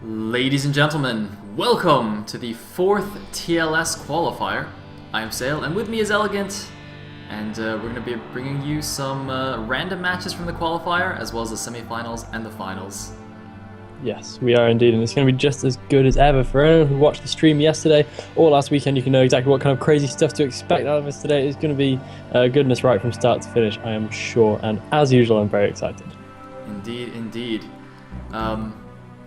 Ladies and gentlemen, welcome to the 4th TLS Qualifier. I am Sale, and with me is Elegant, and we're going to be bringing you some random matches from the qualifier, as well as the semifinals and the finals. Yes, we are indeed, and it's going to be just as good as ever. For anyone who watched the stream yesterday or last weekend, you can know exactly what kind of crazy stuff to expect out of us today. It's going to be goodness right from start to finish, I am sure, and as usual, I'm very excited. Indeed, indeed.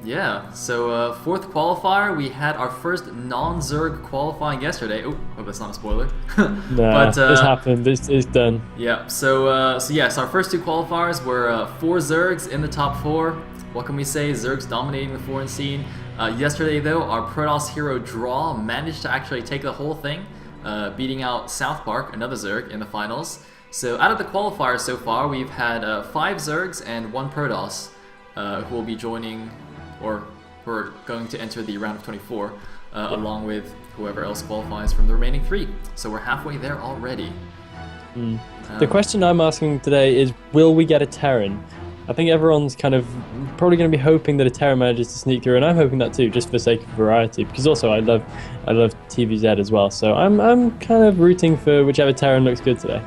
Yeah, so 4th qualifier, we had our first non-Zerg qualifying yesterday. Oh, hope that's not a spoiler. Nah, this happened, this is done. Yeah, so yes, our first two qualifiers were 4 Zergs in the top 4. What can we say? Zergs dominating the foreign scene. Yesterday, though, our Protoss hero Draw managed to actually take the whole thing, beating out South Park, another Zerg, in the finals. So out of the qualifiers so far, we've had 5 Zergs and 1 Protoss who will be joining, or who are going to enter the round of 24, along with whoever else qualifies from the remaining 3. So we're halfway there already. The question I'm asking today is, will we get a Terran? I think everyone's kind of probably going to be hoping that a Terran manages to sneak through, and I'm hoping that too, just for the sake of variety, because also I love TVZ as well, so I'm kind of rooting for whichever Terran looks good today.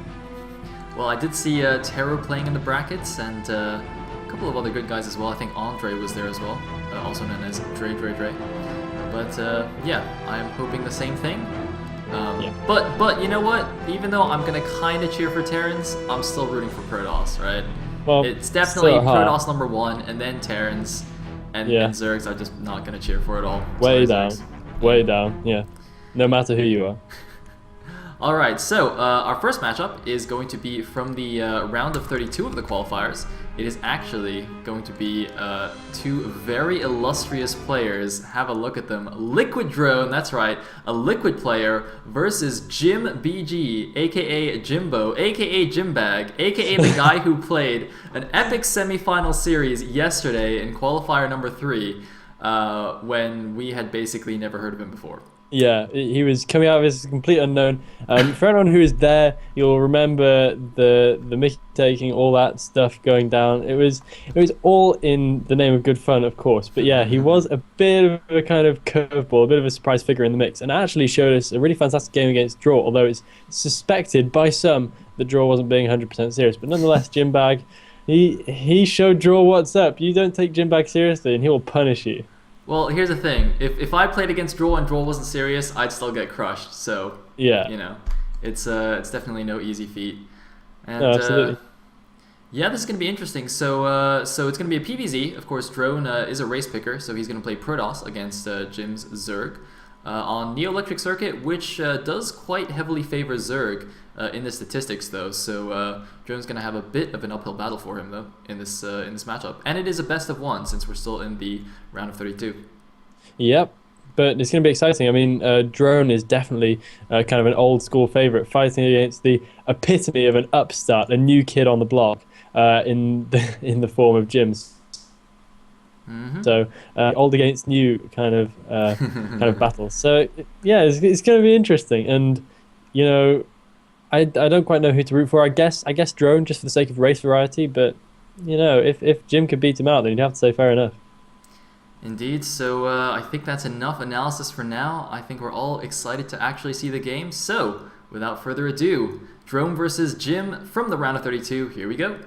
Well, I did see Taro playing in the brackets, and a couple of other good guys as well. I think Andre was there as well, also known as Dre. But yeah, I'm hoping the same thing. Yeah. But you know what? Even though I'm gonna kind of cheer for Terrans, I'm still rooting for Protoss, right? Well, it's definitely Protoss number 1, and then Terrans, and Zergs are just not gonna cheer for at all. Way down, way down. Yeah, no matter who you are. Alright, so our first matchup is going to be from the round of 32 of the qualifiers. It is actually going to be 2 very illustrious players. Have a look at them. Liquid Drone, that's right, a Liquid player versus Jim BG, aka Jimbo, aka Jimbag, aka the guy who played an epic semi-final series yesterday in qualifier number 3 when we had basically never heard of him before. Yeah, he was coming out of his complete unknown. For anyone who is there, you'll remember the Mickey taking, all that stuff going down. It was all in the name of good fun, of course. But yeah, he was a bit of a kind of curveball, a bit of a surprise figure in the mix, and actually showed us a really fantastic game against Draw. Although it's suspected by some that Draw wasn't being 100% serious, but nonetheless, Jimbag, he showed Draw what's up. You don't take Jimbag seriously, and he will punish you. Well, here's the thing. If I played against Droll and Droll wasn't serious, I'd still get crushed. So, yeah, you know, it's definitely no easy feat. And, no, absolutely. Yeah, this is going to be interesting. So it's going to be a PvZ. Of course, Drone is a race picker, so he's going to play Protoss against Jim's Zerg on Neoelectric Circuit, which does quite heavily favor Zerg in the statistics, though. So Drone's going to have a bit of an uphill battle for him, though, in this matchup. And it is a best of 1 since we're still in the round of 32. Yep. But it's going to be exciting. I mean, Drone is definitely kind of an old school favorite, fighting against the epitome of an upstart, a new kid on the block, in the form of Jim's. Mm-hmm. So old against new kind of battle. So yeah, it's going to be interesting. And you know, I don't quite know who to root for. I guess Drone, just for the sake of race variety. But you know, if Jim could beat him out, then you'd have to say fair enough. Indeed, so I think that's enough analysis for now. I think we're all excited to actually see the game. So, without further ado, Drone versus Jim from the round of 32. Here we go.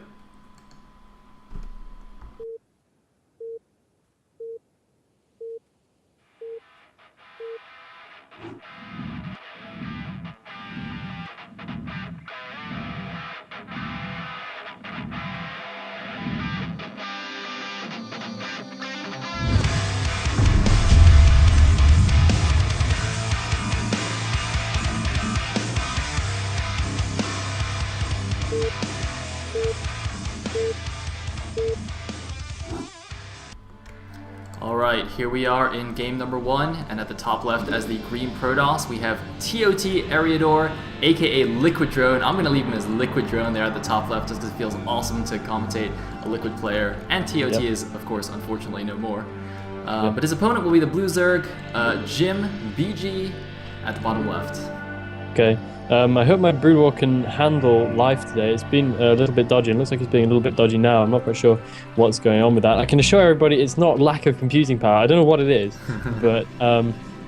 Alright, here we are in game number 1, and at the top left as the green Protoss, we have TOT Ariador, aka Liquid Drone. I'm going to leave him as Liquid Drone there at the top left, just because it feels awesome to commentate a Liquid player, and TOT is, of course, unfortunately no more. But his opponent will be the blue Zerg, Jim BG, at the bottom left. Okay, I hope my Brood War can handle life today. It's been a little bit dodgy. It looks like it's being a little bit dodgy now. I'm not quite sure what's going on with that. I can assure everybody it's not lack of computing power. I don't know what it is, but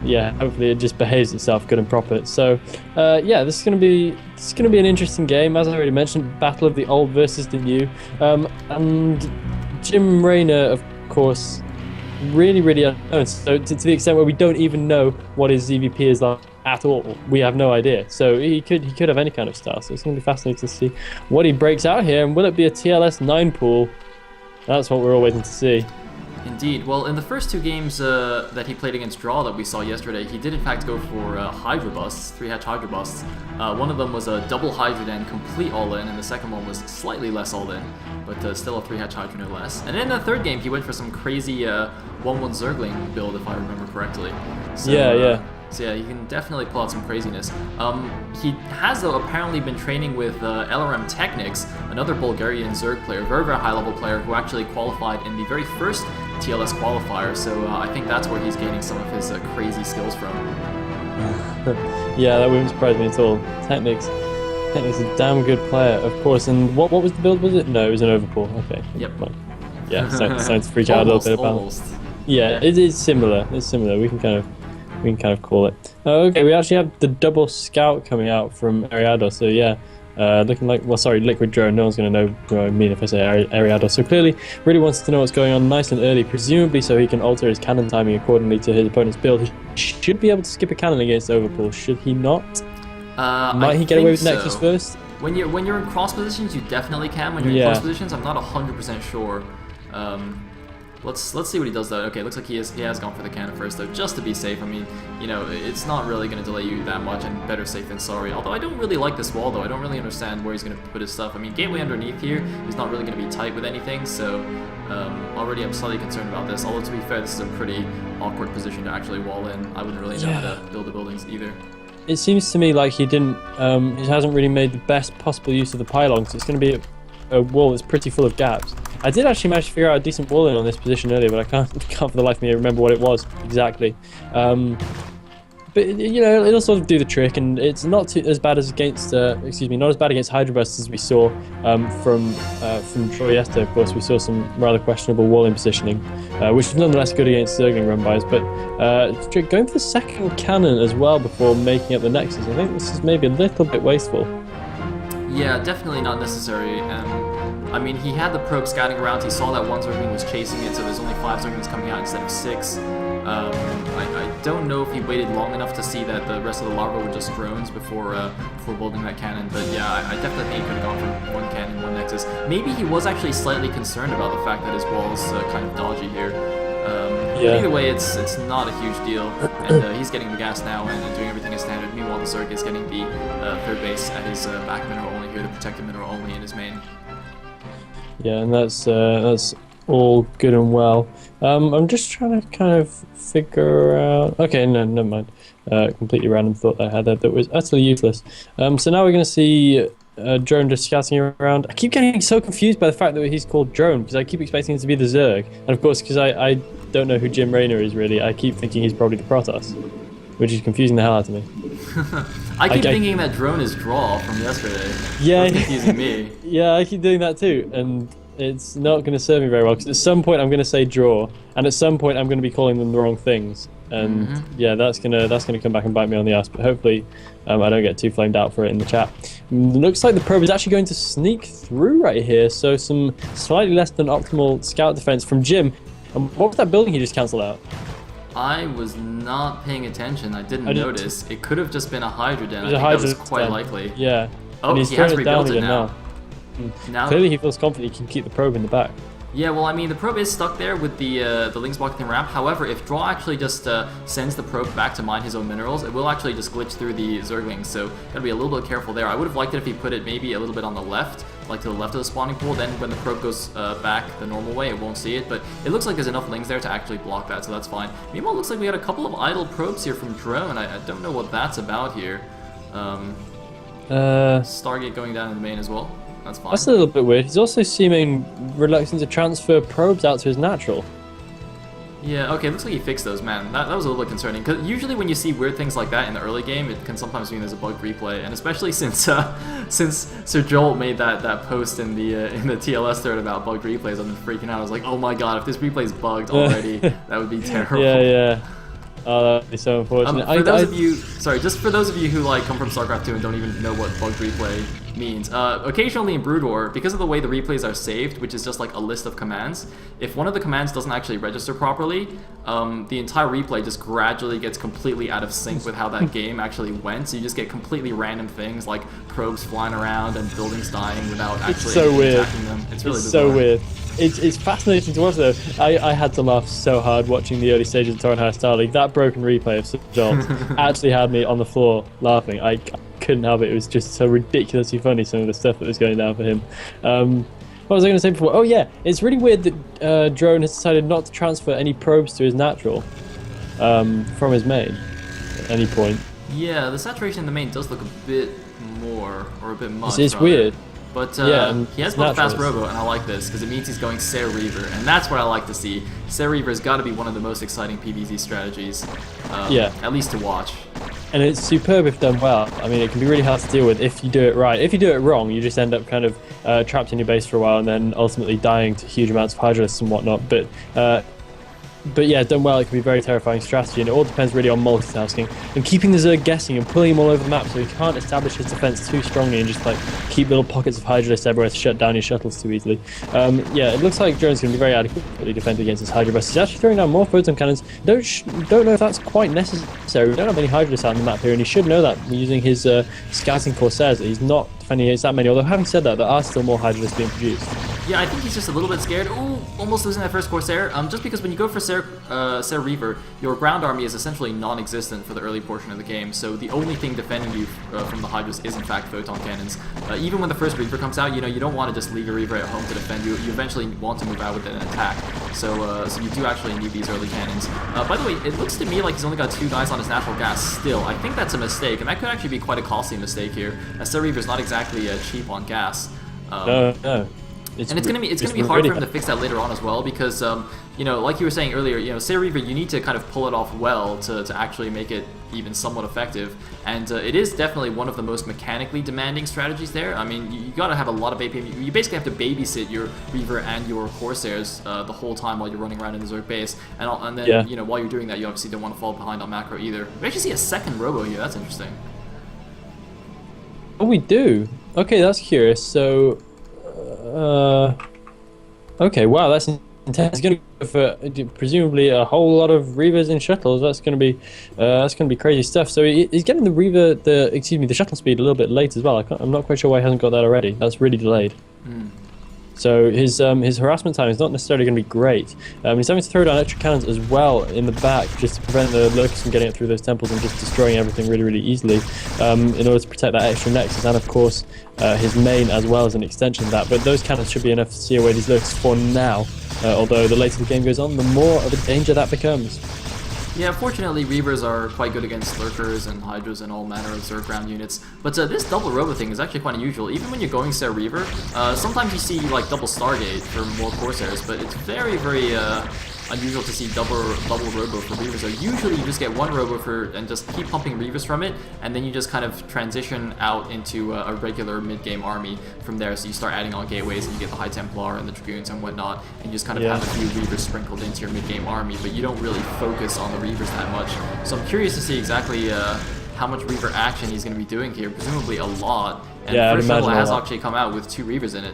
yeah, hopefully it just behaves itself good and proper. So yeah, this is gonna be an interesting game. As I already mentioned, battle of the old versus the new, and Jim Rayner, of course, really unknown. So to the extent where we don't even know what his EVP is like at all. We have no idea. So he could have any kind of star. So it's going to be fascinating to see what he breaks out here. And will it be a TLS 9 pool? That's what we're all waiting to see. Indeed. Well, in the first two games that he played against Draw that we saw yesterday, he did in fact go for Hydra Busts, 3-hatch Hydra Busts. One of them was a double Hydra Den, complete all-in, and the second one was slightly less all-in, but still a 3-hatch Hydra no less. And in the third game, he went for some crazy 1-1 Zergling build, if I remember correctly. So, yeah. So yeah, you can definitely pull out some craziness. He has, though, apparently been training with LRM Technics, another Bulgarian Zerg player, very high-level player who actually qualified in the very first TLS Qualifier, so I think that's where he's gaining some of his crazy skills from. Yeah, that wouldn't surprise me at all. Technics is a damn good player, of course. And what was the build, was it? No, it was an overpool. Okay. Yep. Yeah, starting to freak out a little bit about almost. Yeah, it is similar. It's similar. We can kind of call it. Okay, we actually have the double scout coming out from Ariado, so yeah. Looking like, well, sorry, Liquid Drone. No one's going to know what I mean if I say Ariado. So clearly, really wants to know what's going on nice and early, presumably so he can alter his cannon timing accordingly to his opponent's build. He should be able to skip a cannon against Overpool, should he not? Might he get away with Nexus first? When you're in cross positions, you definitely can. When you're in close positions, I'm not 100% sure. Let's see what he does though. Okay, looks like he has gone for the cannon first though, just to be safe. I mean, you know, it's not really going to delay you that much, and better safe than sorry. Although I don't really like this wall though. I don't really understand where he's going to put his stuff. I mean, gateway underneath here is not really going to be tight with anything, so already I'm slightly concerned about this. Although to be fair, this is a pretty awkward position to actually wall in. I wouldn't really know how to build the buildings either. It seems to me like he hasn't really made the best possible use of the pylons. It's going to be a wall that's pretty full of gaps. I did actually manage to figure out a decent wall in on this position earlier, but I can't for the life of me remember what it was exactly. But you know, it'll sort of do the trick, and it's not as bad as against not as bad against Hydra Bursts as we saw from Troy yesterday. Of course, we saw some rather questionable walling positioning, which was nonetheless good against Zergling run-bys. But going for the second cannon as well before making up the Nexus, I think this is maybe a little bit wasteful. Yeah, definitely not necessary. I mean, he had the probe scouting around, he saw that one Zergling was chasing it, so there's only 5 Zerglings coming out instead of 6. I don't know if he waited long enough to see that the rest of the larvae were just drones before building that cannon, but yeah, I definitely think he could have gone for 1 cannon, 1 Nexus. Maybe he was actually slightly concerned about the fact that his wall is kind of dodgy here. Either way, it's not a huge deal, and he's getting the gas now and doing everything as standard. Meanwhile, the Zerg is getting the third base at his back mineral only here, the protected mineral only in his main. Yeah, and that's all good and well. I'm just trying to kind of figure out... Okay, no, never mind. Completely random thought I had there that was utterly useless. So now we're going to see Drone just scouting around. I keep getting so confused by the fact that he's called Drone, because I keep expecting him to be the Zerg. And of course, because I don't know who Jim Rayner is really, I keep thinking he's probably the Protoss, which is confusing the hell out of me. I keep thinking that Drone is Draw from yesterday. Yeah, that's confusing me. Yeah, I keep doing that too, and it's not going to serve me very well, because at some point I'm going to say Draw, and at some point I'm going to be calling them the wrong things, and yeah, that's gonna come back and bite me on the ass. But hopefully, I don't get too flamed out for it in the chat. Looks like the probe is actually going to sneak through right here, so some slightly less than optimal scout defense from Jim. What was that building he just cancelled out? I was not paying attention. I didn't notice. It could have just been a Hydra Den. I think that was quite likely. Yeah. Oh, and he's he has it down rebuilt it again now. Clearly he feels confident he can keep the probe in the back. Yeah, well, I mean, the probe is stuck there with the links blocking the ramp. However, if Draw actually just sends the probe back to mine his own minerals, it will actually just glitch through the Zerglings, so gotta be a little bit careful there. I would have liked it if he put it maybe a little bit on the left, like to the left of the spawning pool. Then when the probe goes back the normal way, it won't see it, but it looks like there's enough links there to actually block that, so that's fine. Meanwhile, it looks like we had a couple of idle probes here from Drone. I don't know what that's about here. Stargate going down in the main as well. That's fine. That's a little bit weird. He's also seeming reluctant to transfer probes out to his natural. Yeah, okay, looks like he fixed those, man. That was a little bit concerning, because usually when you see weird things like that in the early game, it can sometimes mean there's a bug replay, and especially since Sir Joel made that post in the TLS thread about bugged replays, I've been freaking out. I was like, oh my god, if this replay's bugged already, that would be terrible. Yeah. Oh, that'd be so unfortunate. For those of you, sorry, just for those of you who like come from StarCraft 2 and don't even know what bugged replay means, occasionally in Brood War, because of the way the replays are saved, which is just like a list of commands, if one of the commands doesn't actually register properly, the entire replay just gradually gets completely out of sync with how that game actually went. So you just get completely random things like probes flying around and buildings dying without actually attacking them. It's really bizarre. So weird. It's fascinating to watch though. I had to laugh so hard watching the early stages of Torrent High Star League. That broken replay of Sir Joel actually had me on the floor laughing. I couldn't help it. It was just so ridiculously funny, some of the stuff that was going down for him. What was I going to say before? Oh yeah, it's really weird that Drone has decided not to transfer any probes to his natural from his main at any point. Yeah, the saturation in the main does look a bit more, or a bit much. It's weird. But yeah, he has both fast robo, and I like this because it means he's going Ser Reaver, and that's what I like to see. Ser Reaver has got to be one of the most exciting PvZ strategies, at least to watch. And it's superb if done well. I mean, it can be really hard to deal with if you do it right. If you do it wrong, you just end up kind of trapped in your base for a while and then ultimately dying to huge amounts of Hydralisks and whatnot. But yeah, done well, it can be a very terrifying strategy, and it all depends really on multitasking and keeping the Zerg guessing and pulling him all over the map so he can't establish his defense too strongly and just like keep little pockets of Hydralisks everywhere to shut down your shuttles too easily. Yeah, it looks like Drone's going to be very adequately defended against his Hydra Burst. He's actually throwing down more photon cannons. Don't know if that's quite necessary. We don't have any Hydralisks out on the map here, and he should know that using his scouting Corsairs. He's not defending against that many, although having said that, there are still more Hydralisks being produced. Yeah, I think he's just a little bit scared. Ooh, almost losing that first Corsair. Just because when you go for Ser Reaver, your ground army is essentially non-existent for the early portion of the game. So the only thing defending you from the Hydras is in fact photon cannons. Even when the first Reaver comes out, you don't want to just leave a Reaver at home to defend you. You eventually want to move out with it and attack. So you do actually need these early cannons. By the way, it looks to me like he's only got 2 guys on his natural gas still. I think that's a mistake, and that could actually be quite a costly mistake here. Ser Reaver's not exactly cheap on gas. No. It's gonna be hard for him to fix that later on as well, because like you were saying earlier, Ser Reaver, you need to kind of pull it off well to actually make it even somewhat effective, and it is definitely one of the most mechanically demanding strategies there. I mean, you gotta have a lot of you basically have to babysit your Reaver and your Corsairs the whole time while you're running around in the Zerg base, and then while you're doing that, you obviously don't want to fall behind on macro either. We actually see a second robo here. That's interesting. Oh, we do. Okay, that's curious. So. Okay, wow, that's intense. He's going to go for presumably a whole lot of Reavers in shuttles. That's going to be crazy stuff. So he's getting the Reaver, the shuttle speed a little bit late as well. I'm not quite sure why he hasn't got that already. That's really delayed. So his harassment time is not necessarily going to be great. He's having to throw down extra cannons as well in the back just to prevent the Lurkers from getting up through those temples and just destroying everything really, really easily in order to protect that extra Nexus, and of course his main as well as an extension of that. But those cannons should be enough to see away these Lurkers for now, although the later the game goes on, the more of a danger that becomes. Yeah, fortunately, Reavers are quite good against Lurkers and Hydras and all manner of Zerg ground units. But this double robo thing is actually quite unusual. Even when you're going Ser Reaver, sometimes you see like double Stargate for more Corsairs, but it's very, very unusual to see double robo for Reavers. So usually you just get one robo and just keep pumping Reavers from it, and then you just kind of transition out into a regular mid-game army from there. So you start adding on gateways, and you get the High Templar and the Dragoons and whatnot, and you just kind of have a few Reavers sprinkled into your mid-game army, but you don't really focus on the Reavers that much. So I'm curious to see exactly how much Reaver action he's going to be doing here. Presumably a lot. And first level has actually come out with 2 Reavers in it.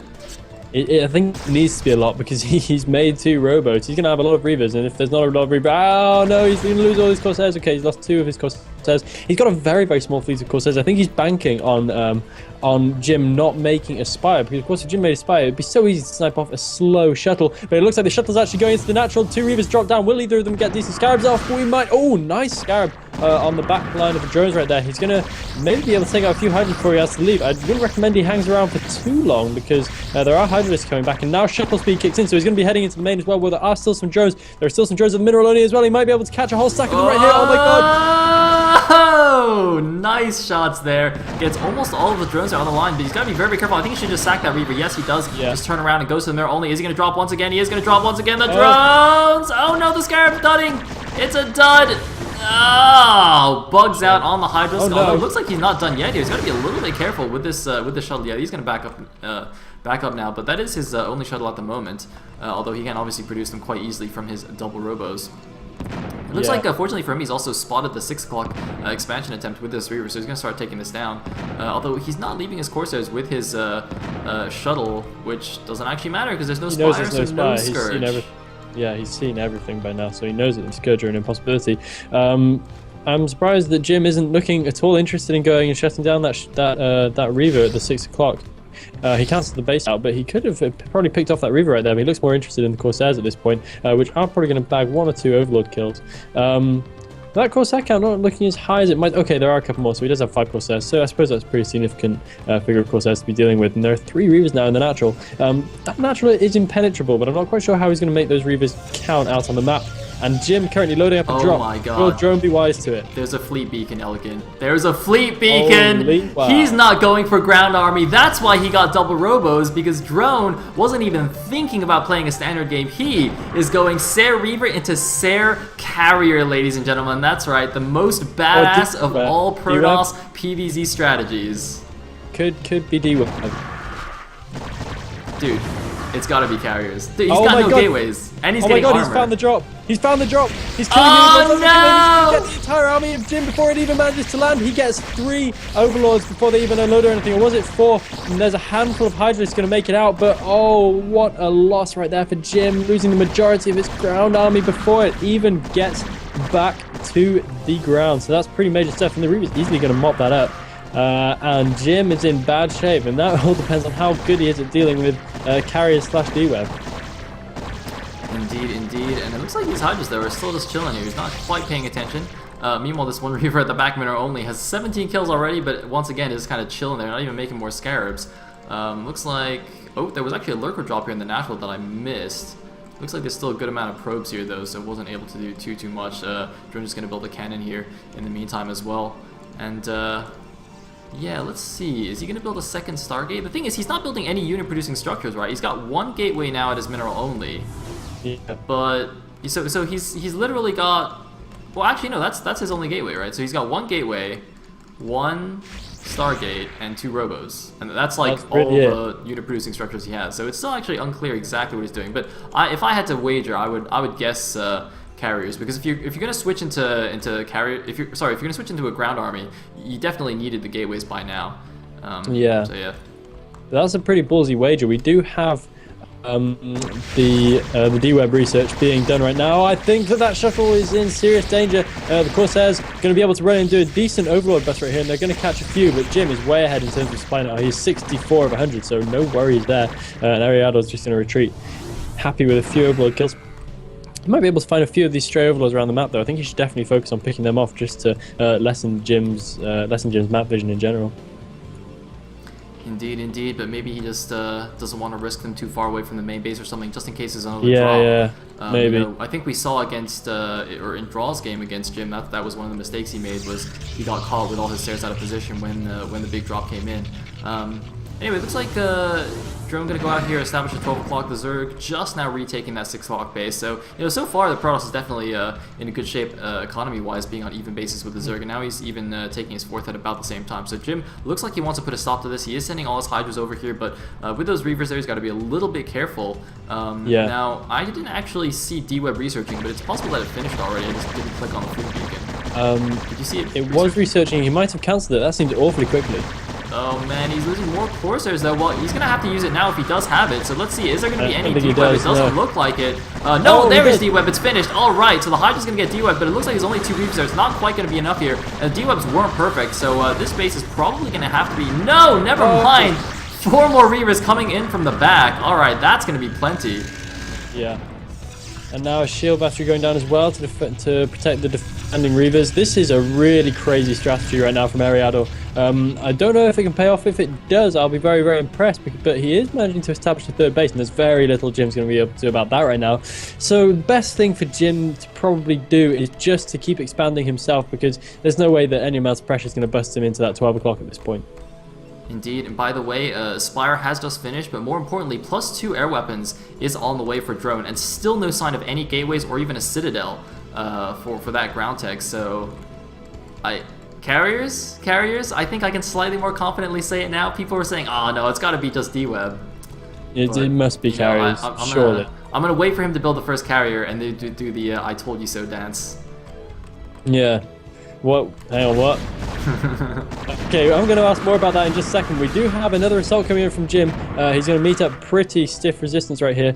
I think it needs to be a lot because he's made 2 robots. He's going to have a lot of Reavers, and if there's not a lot of Reavers, oh no, he's going to lose all his Corsairs. Okay, he's lost 2 of his Corsairs. He's got a very, very small fleet of Corsairs. I think he's banking on Jim not making a Spire, because of course if Jim made a Spire, it'd be so easy to snipe off a slow shuttle. But it looks like the shuttle's actually going into the natural. 2 Reavers drop down. Will either of them get decent Scarabs off? We might. Oh, nice Scarab on the back line of the drones right there. He's going to maybe be able to take out a few Hydras before he has to leave. I wouldn't recommend he hangs around for too long, because there are Hydras coming back, and now shuttle speed kicks in, so he's going to be heading into the main as well, where there are still some drones. There are still some drones of Mineralonia as well. He might be able to catch a whole stack of them right here. Oh my god! no! Nice shots there. Gets almost all of the drones on the line, but he's got to be very, very careful. I think he should just sack that Reaver. Yes, he does. Yeah. Just turn around and goes to the mirror only. Is he going to drop once again? He is going to drop once again. The drones! Oh no, the Scarab's dudding. It's a dud. Oh, bugs out on the Hydros. Oh, no. Although it looks like he's not done yet. He's got to be a little bit careful with this shuttle. Yeah, he's going to back up now. But that is his only shuttle at the moment. Although he can obviously produce them quite easily from his double robos. It looks like, fortunately for him, he's also spotted the 6 o'clock expansion attempt with this Reaver, so he's going to start taking this down. Although he's not leaving his Corsairs with his shuttle, which doesn't actually matter because there's no spire, so no Scourge. He's seen everything by now, so he knows that the Scourge are an impossibility. I'm surprised that Jim isn't looking at all interested in going and shutting down that Reaver at the 6 o'clock. He cancelled the base out, but he could have probably picked off that Reaver right there. But he looks more interested in the Corsairs at this point, which are probably going to bag 1 or 2 Overlord kills. That Corsair count not looking as high as it might. Okay, there are a couple more, so he does have 5 Corsairs, so I suppose that's a pretty significant figure of Corsairs to be dealing with. And there are 3 Reavers now in the natural. That natural is impenetrable, but I'm not quite sure how he's going to make those Reavers count out on the map. And Jim currently loading up a drop. Oh my god. Will Drone be wise to it? There's a fleet beacon, Elegant. There's a fleet beacon! Wow. He's not going for ground army. That's why he got double robos, because Drone wasn't even thinking about playing a standard game. He is going Ser Reaver into Ser Carrier, ladies and gentlemen. That's right, the most badass of all Protoss PvZ strategies. Could be D-Web. Dude. It's gotta be carriers. Dude, he's got no gateways, and he's getting armor. He's found the drop. He's found the drop. He's killing no! He gets the entire army of Jim before it even manages to land. He gets 3 Overlords before they even unload or anything. Or was it 4? And there's a handful of Hydras going to make it out. But oh, what a loss right there for Jim, losing the majority of his ground army before it even gets back to the ground. So that's pretty major stuff, and the Reaver's easily going to mop that up. And Jim is in bad shape, and that all depends on how good he is at dealing with carriers / D-Web. Indeed, indeed. And it looks like these Hydras, though, are still just chilling here. He's not quite paying attention. Meanwhile, this one Reaver at the back minnow only has 17 kills already, but once again is kind of chilling there, not even making more Scarabs. Looks like... Oh, there was actually a Lurker drop here in the natural that I missed. Looks like there's still a good amount of probes here, though, so wasn't able to do too much. Drone's just going to build a cannon here in the meantime as well. And... yeah, let's see. Is he going to build a second Stargate? The thing is, he's not building any unit-producing structures, right? He's got 1 gateway now at his mineral only. Yeah. But so he's literally got. Well, actually, no. That's his only gateway, right? So he's got 1 gateway, 1 Stargate, and 2 robos, and that's like all the unit-producing structures he has. So it's still actually unclear exactly what he's doing. But if I had to wager, I would guess. Carriers, because if you're gonna switch into carrier, if you're gonna switch into a ground army, you definitely needed the gateways by now. So yeah, that's a pretty ballsy wager. We do have the D-Web research being done right now. I think that shuttle is in serious danger. The Corsairs going to be able to run and do a decent Overlord bust right here, and they're going to catch a few, but Jim is way ahead in terms of supply now. He's 64 of 100, so no worries there. And Ariado's just going to retreat, happy with a few Overlord kills. You might be able to find a few of these stray Overlords around the map, though. I think you should definitely focus on picking them off just to lessen Jim's map vision in general. Indeed, indeed, but maybe he just doesn't want to risk them too far away from the main base or something, just in case there's another draw. Yeah, maybe. You know, I think we saw against, or in Draw's game against Jim, that was one of the mistakes he made, was he got caught with all his stairs out of position when the big drop came in. Anyway, it looks like Drone gonna go out here, establish at 12 o'clock. The Zerg just now retaking that 6 o'clock base. So, you know, so far the Protoss is definitely in a good shape economy-wise, being on even basis with the Zerg, and now he's even taking his 4th at about the same time. So Jim looks like he wants to put a stop to this. He is sending all his Hydras over here, but with those Reavers there, he's got to be a little bit careful. Now, I didn't actually see D-Web researching, but it's possible that it finished already. I just didn't click on the fleet beacon. Did you see it? It was researching. He might have cancelled it. That seemed awfully quickly. Oh man, he's losing more Corsairs though. Well, he's gonna have to use it now if he does have it. So let's see, is there gonna be any D-Web? It doesn't look like it. No, there is D-Web, it's finished. Alright, so the Hydra's gonna get D-Web, but it looks like there's only 2 Reavers there. It's not quite gonna be enough here. D-Webs weren't perfect, so this base is probably gonna have to be... No, never mind! 4 more Reavers coming in from the back. Alright, that's gonna be plenty. Yeah. And now a shield battery going down as well to protect the defending Reavers. This is a really crazy strategy right now from Ariado. I don't know if it can pay off. If it does, I'll be very, very impressed. But he is managing to establish the third base, and there's very little Jim's going to be able to do about that right now. So the best thing for Jim to probably do is just to keep expanding himself, because there's no way that any amount of pressure is going to bust him into that 12 o'clock at this point. Indeed, and by the way, Spire has just finished, but more importantly, +2 air weapons is on the way for Drone, and still no sign of any gateways or even a Citadel for that ground tech. So, Carriers, I think I can slightly more confidently say it now. People are saying, oh no, it's got to be just D-Web. It must be Carriers, surely. I'm going to wait for him to build the first carrier and then do the I told you so dance. Yeah. What? Hang on, what? Okay, I'm going to ask more about that in just a second. We do have another assault coming in from Jim. He's going to meet up pretty stiff resistance right here.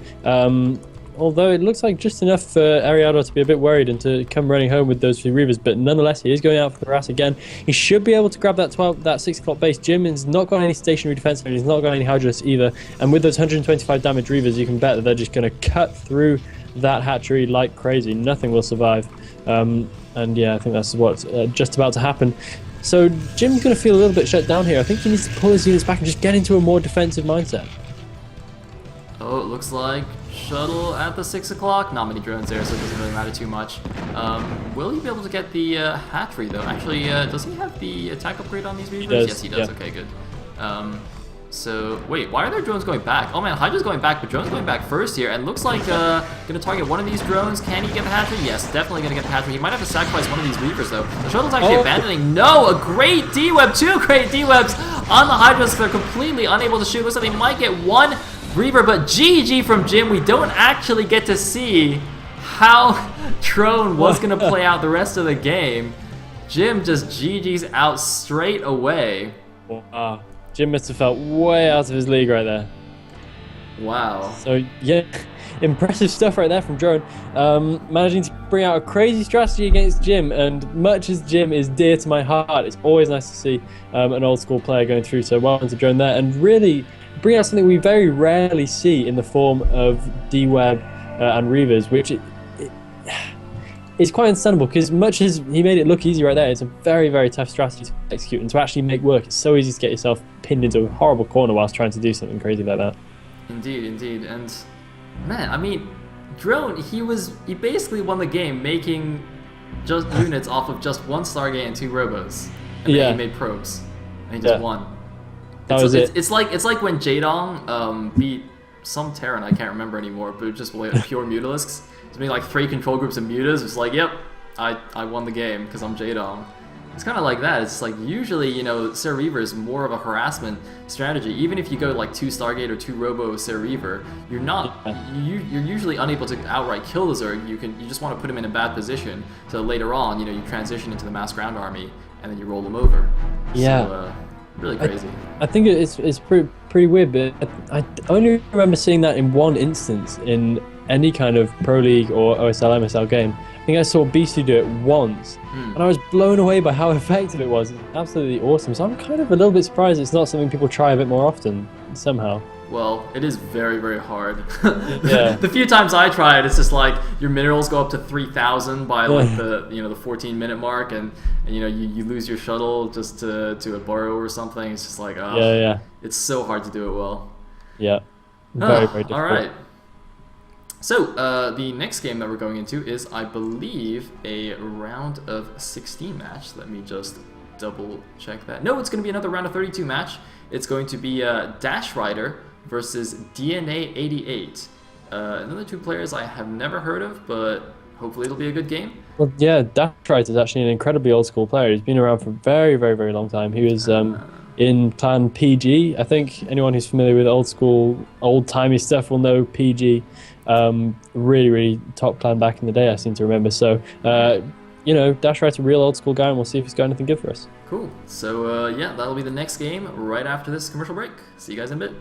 Although it looks like just enough for Ariado to be a bit worried and to come running home with those few Reavers, but nonetheless, he is going out for the harass again. He should be able to grab that 6 o'clock base. Jim has not got any stationary defense, and he's not got any Hydras either. And with those 125 damage Reavers, you can bet that they're just going to cut through that hatchery like crazy. Nothing will survive. And yeah, I think that's what's just about to happen. So Jim's going to feel a little bit shut down here. I think he needs to pull his units back and just get into a more defensive mindset. Oh, it looks like shuttle at the 6 o'clock. Not many drones there, so it doesn't really matter too much. Will he be able to get the hatchery, though? Actually, does he have the attack upgrade on these Reavers? Yes, he does. Yeah. Okay, good. So, wait, why are there drones going back? Oh man, Hydra's going back, but drone's going back first here, and looks like gonna target one of these drones. Can he get the hatchery? Yes, definitely gonna get the hatchery. He might have to sacrifice one of these Reavers, though. The shuttle's actually abandoning. No, a great D-Web, 2 great D-Webs on the Hydras. They're completely unable to shoot. Looks like they might get one Reaver, but GG from Jim. We don't actually get to see how Drone was gonna play out the rest of the game. Jim just GG's out straight away. Wow. Jim must have felt way out of his league right there. Wow. So, yeah, impressive stuff right there from Drone. Managing to bring out a crazy strategy against Jim, and much as Jim is dear to my heart, it's always nice to see an old school player going through. So well done to Drone there, and really bring out something we very rarely see in the form of D-Web and Reavers, which it's quite understandable, because much as he made it look easy right there, it's a very, very tough strategy to execute and to actually make work. It's so easy to get yourself pinned into a horrible corner whilst trying to do something crazy like that. Indeed, indeed. And man, I mean, Drone, he basically won the game making just units off of just 1 Stargate and 2 Robos. And then he made probes. And he just won. That was it. It's like when Jaedong beat some Terran, I can't remember anymore, but it was just pure Mutalisks. It's made like 3 control groups of mutas. It's like, yep, I won the game because I'm Jaedong. It's kind of like that. It's like usually, you know, Ser Reaver is more of a harassment strategy. Even if you go like 2 Stargate or 2 Robo Ser Reaver, you're usually unable to outright kill the Zerg. You just want to put him in a bad position so later on, you know, you transition into the mass ground army and then you roll them over. Yeah. So, really crazy. I think it's pretty weird, but I only remember seeing that in one instance in any kind of Pro League or OSL, MSL game. I think I saw Beastie do it once, and I was blown away by how effective it was. It's absolutely awesome. So I'm kind of a little bit surprised it's not something people try a bit more often, somehow. Well, it is very, very hard. Yeah. The few times I try it, it's just like your minerals go up to 3,000 by like the 14-minute mark, and you know you lose your shuttle just to a burrow or something. It's just like it's so hard to do it well. Yeah. Very difficult. All right. So, the next game that we're going into is, I believe, a round of 16 match. Let me just double check that. No, it's going to be another round of 32 match. It's going to be Dash Rider versus DNA 88. Another 2 players I have never heard of, but hopefully it'll be a good game. Well, yeah, Dash Rider is actually an incredibly old school player. He's been around for a very, very, very long time. He was in Clan PG. I think anyone who's familiar with old school, old-timey stuff will know PG. Really, really top clan back in the day, I seem to remember. So, you know, Dash Rider's a real old school guy, and we'll see if he's got anything good for us. Cool. So, yeah, that'll be the next game right after this commercial break. See you guys in a bit.